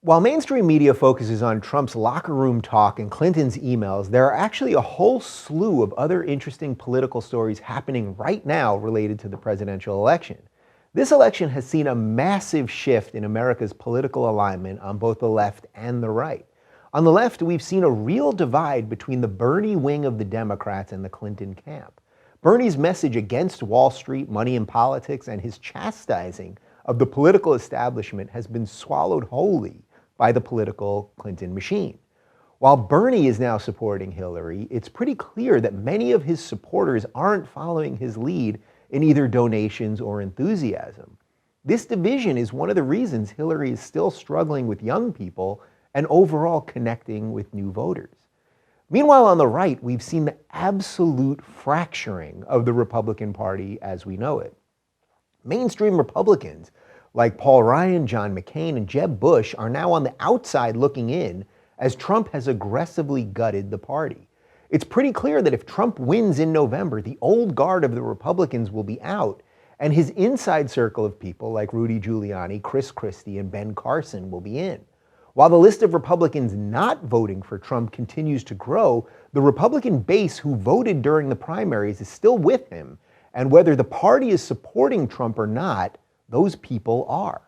While mainstream media focuses on Trump's locker room talk and Clinton's emails, there are actually a whole slew of other interesting political stories happening right now related to the presidential election. This election has seen a massive shift in America's political alignment on both the left and the right. On the left, we've seen a real divide between the Bernie wing of the Democrats and the Clinton camp. Bernie's message against Wall Street, money and politics, and his chastising of the political establishment has been swallowed wholly by the political Clinton machine. While Bernie is now supporting Hillary, it's pretty clear that many of his supporters aren't following his lead in either donations or enthusiasm. This division is one of the reasons Hillary is still struggling with young people and overall connecting with new voters. Meanwhile, on the right, we've seen the absolute fracturing of the Republican Party as we know it. Mainstream Republicans like Paul Ryan, John McCain, and Jeb Bush are now on the outside looking in as Trump has aggressively gutted the party. It's pretty clear that if Trump wins in November, the old guard of the Republicans will be out, and his inside circle of people like Rudy Giuliani, Chris Christie, and Ben Carson will be in. While the list of Republicans not voting for Trump continues to grow, the Republican base who voted during the primaries is still with him, and whether the party is supporting Trump or not, those people are.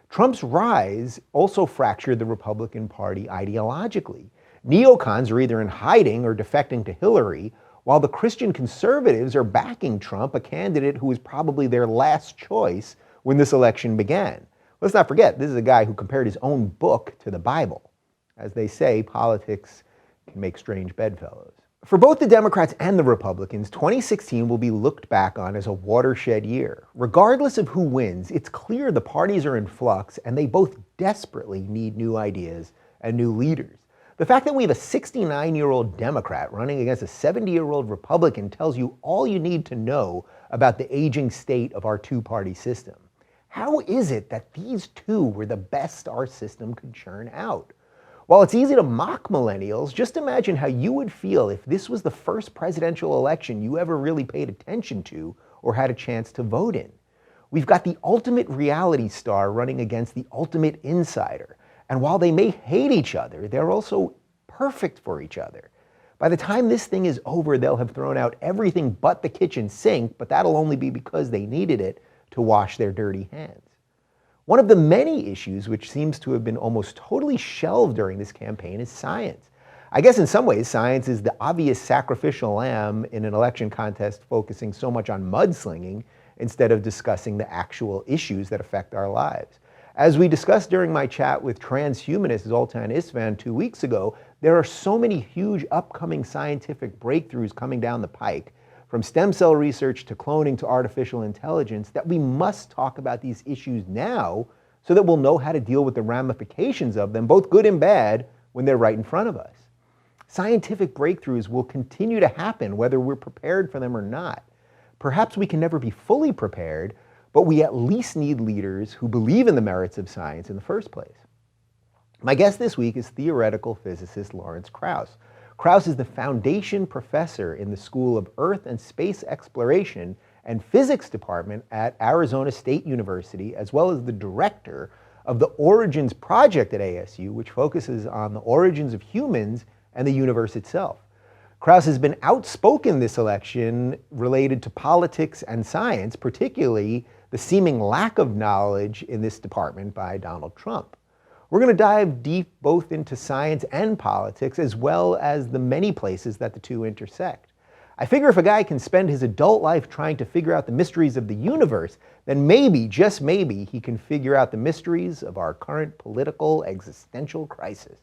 Trump's rise also fractured the Republican Party ideologically. Neocons are either in hiding or defecting to Hillary, while the Christian conservatives are backing Trump, a candidate who was probably their last choice when this election began. Let's not forget, this is a guy who compared his own book to the Bible. As they say, politics can make strange bedfellows. For both the Democrats and the Republicans, 2016 will be looked back on as a watershed year. Regardless of who wins, it's clear the parties are in flux and they both desperately need new ideas and new leaders. The fact that we have a 69-year-old Democrat running against a 70-year-old Republican tells you all you need to know about the aging state of our two-party system. How is it that these two were the best our system could churn out? While it's easy to mock millennials, just imagine how you would feel if this was the first presidential election you ever really paid attention to or had a chance to vote in. We've got the ultimate reality star running against the ultimate insider. And while they may hate each other, they're also perfect for each other. By the time this thing is over, they'll have thrown out everything but the kitchen sink, but that'll only be because they needed it to wash their dirty hands. One of the many issues which seems to have been almost totally shelved during this campaign is science. I guess in some ways, science is the obvious sacrificial lamb in an election contest focusing so much on mudslinging instead of discussing the actual issues that affect our lives. As we discussed during my chat with transhumanist Zoltan Isvan 2 weeks ago, there are so many huge upcoming scientific breakthroughs coming down the pike, from stem cell research to cloning to artificial intelligence, that we must talk about these issues now so that we'll know how to deal with the ramifications of them, both good and bad, when they're right in front of us. Scientific breakthroughs will continue to happen whether we're prepared for them or not. Perhaps we can never be fully prepared, but we at least need leaders who believe in the merits of science in the first place. My guest this week is theoretical physicist Lawrence Krauss. Krauss is the foundation professor in the School of Earth and Space Exploration and Physics Department at Arizona State University, as well as the director of the Origins Project at ASU, which focuses on the origins of humans and the universe itself. Krauss has been outspoken this election related to politics and science, particularly the seeming lack of knowledge in this department by Donald Trump. We're going to dive deep both into science and politics, as well as the many places that the two intersect. I figure if a guy can spend his adult life trying to figure out the mysteries of the universe, then maybe, just maybe, he can figure out the mysteries of our current political existential crisis.